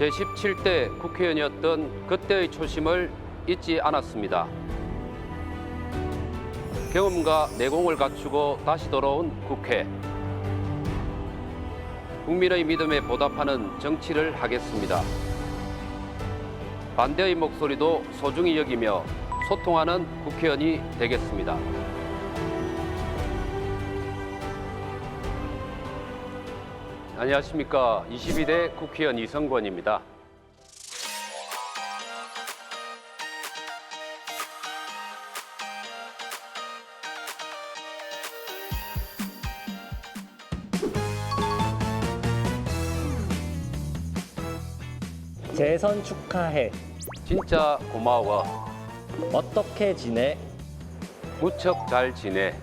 제17대 국회의원이었던 그때의 초심을 잊지 않았습니다. 경험과 내공을 갖추고 다시 돌아온 국회. 국민의 믿음에 보답하는 정치를 하겠습니다. 반대의 목소리도 소중히 여기며 소통하는 국회의원이 되겠습니다. 안녕하십니까. 22대 국회의원 이성권입니다. 재선 축하해. 진짜 고마워. 어떻게 지내? 무척 잘 지내.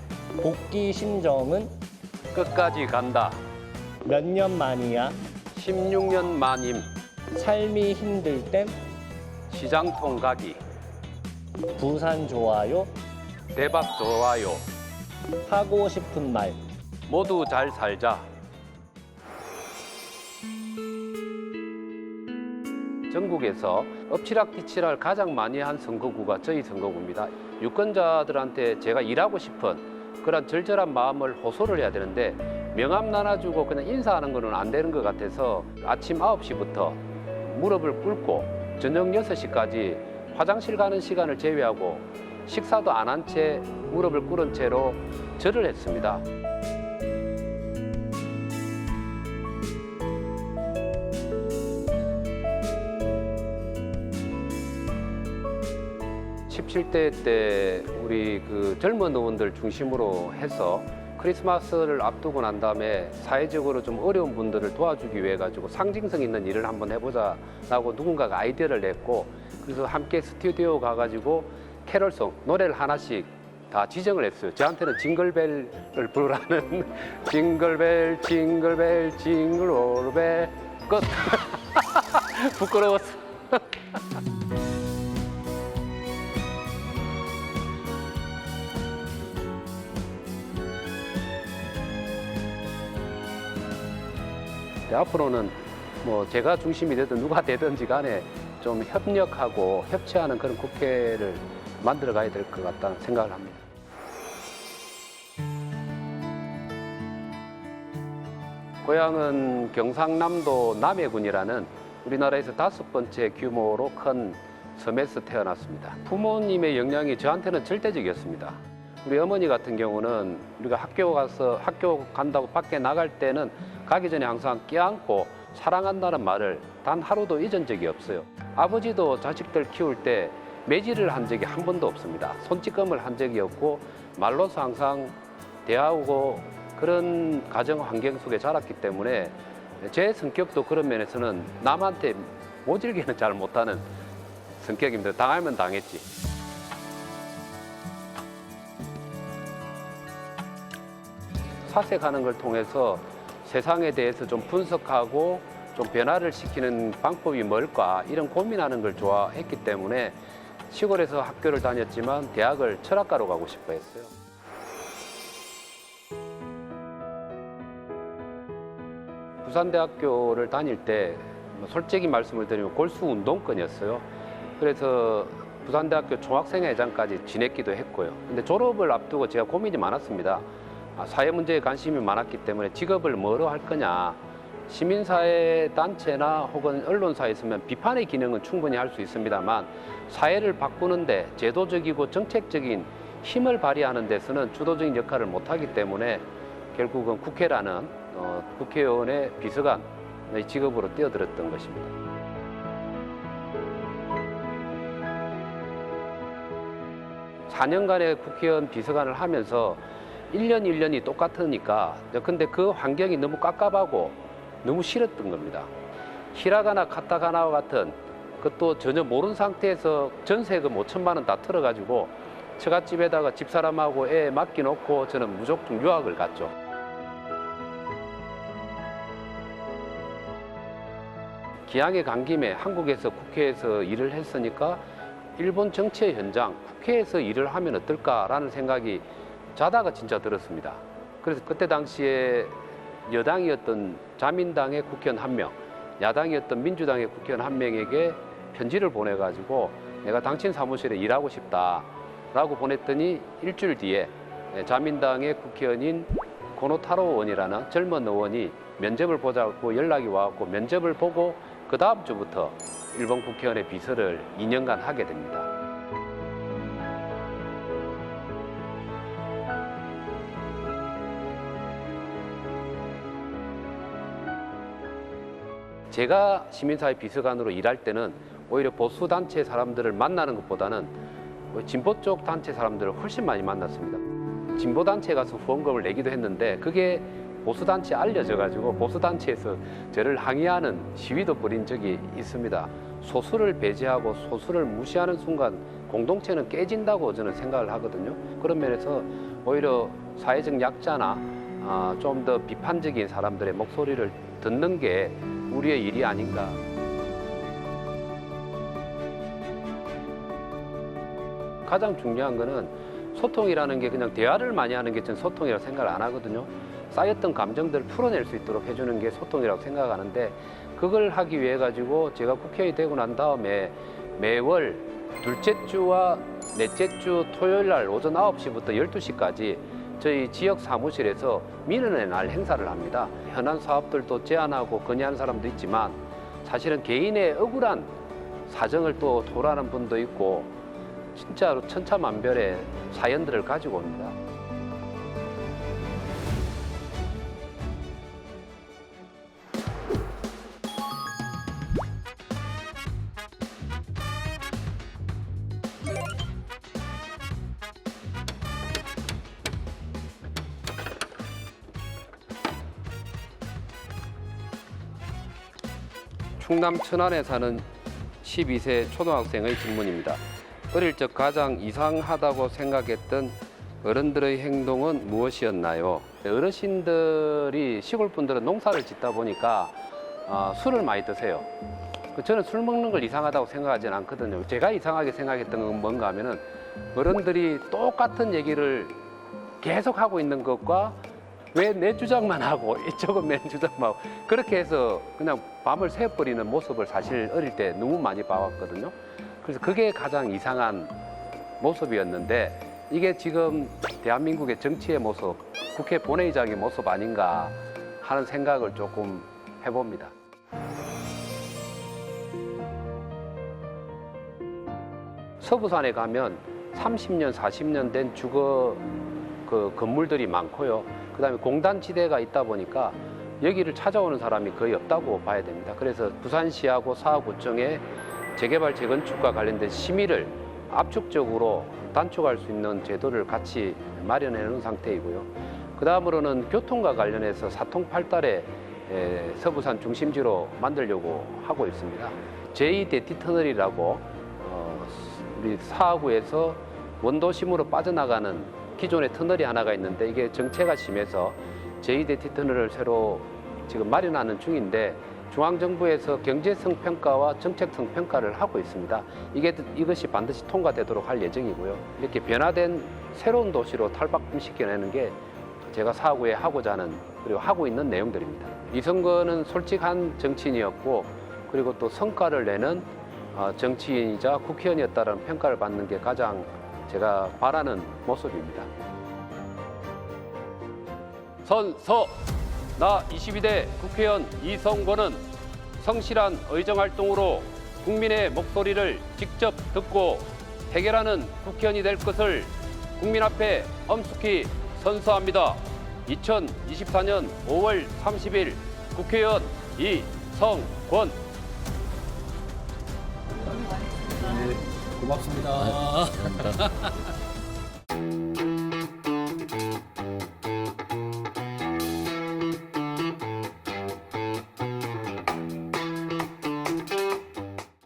복귀 심정은 끝까지 간다. 몇 년 만이야? 16년 만임. 삶이 힘들 땐 시장통 가기. 부산 좋아요. 대박 좋아요. 하고 싶은 말. 모두 잘 살자. 전국에서 엎치락뒤치락 가장 많이 한 선거구가 저희 선거구입니다. 유권자들한테 제가 일하고 싶은 그런 절절한 마음을 호소를 해야 되는데 명함 나눠주고 그냥 인사하는 거는 안 되는 것 같아서 아침 9시부터 무릎을 꿇고 저녁 6시까지 화장실 가는 시간을 제외하고 식사도 안 한 채 무릎을 꿇은 채로 절을 했습니다. (17대) 때 우리 그 젊은 의원들 중심으로 해서 크리스마스를 앞두고 난 다음에 사회적으로 좀 어려운 분들을 도와주기 위해 가지고 상징성 있는 일을 한번 해보자라고 누군가가 아이디어를 냈고, 그래서 함께 스튜디오 가가지고 캐럴송 노래를 하나씩 다 지정을 했어요. 저한테는 징글벨을 부르라는 징글벨 징글벨 징글오르벨 끝. 부끄러웠어. 앞으로는 뭐 제가 중심이 되든 누가 되든지 간에 좀 협력하고 협치하는 그런 국회를 만들어 가야 될 것 같다는 생각을 합니다. 고향은 경상남도 남해군이라는 우리나라에서 5번째 규모로 큰 섬에서 태어났습니다. 부모님의 영향이 저한테는 절대적이었습니다. 우리 어머니 같은 경우는 우리가 학교 간다고 밖에 나갈 때는 가기 전에 항상 껴안고 사랑한다는 말을 단 하루도 잊은 적이 없어요. 아버지도 자식들 키울 때 매질을 한 적이 한 번도 없습니다. 손찌검을 한 적이 없고 말로서 항상 대하고 그런 가정 환경 속에 자랐기 때문에 제 성격도 그런 면에서는 남한테 모질기는 잘 못하는 성격입니다. 당하면 당했지. 사색하는 걸 통해서 세상에 대해서 좀 분석하고 좀 변화를 시키는 방법이 뭘까 이런 고민하는 걸 좋아했기 때문에 시골에서 학교를 다녔지만 대학을 철학과로 가고 싶어 했어요. 부산대학교를 다닐 때 솔직히 말씀을 드리면 골수 운동권이었어요. 그래서 부산대학교 총학생회장까지 지냈기도 했고요. 근데 졸업을 앞두고 제가 고민이 많았습니다. 사회 문제에 관심이 많았기 때문에 직업을 뭐로 할 거냐. 시민사회 단체나 혹은 언론사에 있으면 비판의 기능은 충분히 할 수 있습니다만 사회를 바꾸는데 제도적이고 정책적인 힘을 발휘하는 데서는 주도적인 역할을 못하기 때문에 결국은 국회라는 국회의원의 비서관의 직업으로 뛰어들었던 것입니다. (4년간의) 국회의원 비서관을 하면서 1년 1년이 똑같으니까 근데 그 환경이 너무 깝깝하고 너무 싫었던 겁니다. 히라가나 카타카나와 같은 그것도 전혀 모르는 상태에서 전세금 5천만 원 다 털어가지고 처갓집에다가 집사람하고 애 맡겨놓고 저는 무조건 유학을 갔죠. 기왕에 간 김에 한국에서 국회에서 일을 했으니까 일본 정치의 현장, 국회에서 일을 하면 어떨까라는 생각이 자다가 진짜 들었습니다. 그래서 그때 당시에 여당이었던 자민당의 국회의원 1명, 야당이었던 민주당의 국회의원 한 명에게 편지를 보내가지고 내가 당신 사무실에 일하고 싶다라고 보냈더니 일주일 뒤에 자민당의 국회의원인 고노타로 의원이라는 젊은 의원이 면접을 보자고 연락이 와갖고 면접을 보고 그 다음 주부터 일본 국회의원의 비서를 2년간 하게 됩니다. 제가 시민사회 비서관으로 일할 때는 오히려 보수단체 사람들을 만나는 것보다는 진보 쪽 단체 사람들을 훨씬 많이 만났습니다. 진보단체에 가서 후원금을 내기도 했는데 그게 보수단체에 알려져가지고 보수단체에서 저를 항의하는 시위도 벌인 적이 있습니다. 소수를 배제하고 소수를 무시하는 순간 공동체는 깨진다고 저는 생각을 하거든요. 그런 면에서 오히려 사회적 약자나 좀 더 비판적인 사람들의 목소리를 듣는 게 우리의 일이 아닌가. 가장 중요한 거는 소통이라는 게 그냥 대화를 많이 하는 게 저는 소통이라고 생각을 안 하거든요. 쌓였던 감정들을 풀어낼 수 있도록 해주는 게 소통이라고 생각하는데 그걸 하기 위해 가지고 제가 국회의원이 되고 난 다음에 매월 둘째 주와 넷째 주 토요일 날 오전 9시부터 12시까지 저희 지역 사무실에서 민원의 날 행사를 합니다. 현안 사업들도 제안하고 건의하는 사람도 있지만 사실은 개인의 억울한 사정을 또 토로하는 분도 있고 진짜로 천차만별의 사연들을 가지고 옵니다. 충남 천안에 사는 12세 초등학생의 질문입니다. 어릴 적 가장 이상하다고 생각했던 어른들의 행동은 무엇이었나요? 어르신들이 시골 분들은 농사를 짓다 보니까 술을 많이 드세요. 저는 술 먹는 걸 이상하다고 생각하지는 않거든요. 제가 이상하게 생각했던 건 뭔가 하면은 어른들이 똑같은 얘기를 계속 하고 있는 것과 왜 내 주장만 하고 이쪽은 내 주장만 하고 그렇게 해서 그냥 밤을 새버리는 모습을 사실 어릴 때 너무 많이 봐왔거든요. 그래서 그게 가장 이상한 모습이었는데 이게 지금 대한민국의 정치의 모습, 국회 본회의장의 모습 아닌가 하는 생각을 조금 해봅니다. 서부산에 가면 30년, 40년 된 주거 건물들이 많고요. 그다음에 공단지대가 있다 보니까 여기를 찾아오는 사람이 거의 없다고 봐야 됩니다. 그래서 부산시하고 사하구청의 재개발 재건축과 관련된 심의를 압축적으로 단축할 수 있는 제도를 같이 마련해 놓은 상태이고요. 그 다음으로는 교통과 관련해서 사통팔달에 서부산 중심지로 만들려고 하고 있습니다. 제2대티터널이라고 우리 사하구에서 원도심으로 빠져나가는 기존의 터널이 하나가 있는데 이게 정체가 심해서 제2대티터널을 새로 지금 마련하는 중인데 중앙정부에서 경제성 평가와 정책성 평가를 하고 있습니다. 이것이 반드시 통과되도록 할 예정이고요. 이렇게 변화된 새로운 도시로 탈바꿈시켜내는 게 제가 사하구에 하고자 하는 그리고 하고 있는 내용들입니다. 이성근은 솔직한 정치인이었고 그리고 또 성과를 내는 정치인이자 국회의원이었다는 평가를 받는 게 가장 제가 바라는 모습입니다. 선서 나 22대 국회의원 이성권은 성실한 의정활동으로 국민의 목소리를 직접 듣고 해결하는 국회의원이 될 것을 국민 앞에 엄숙히 선서합니다. 2024년 5월 30일 국회의원 이성권. 네, 고맙습니다.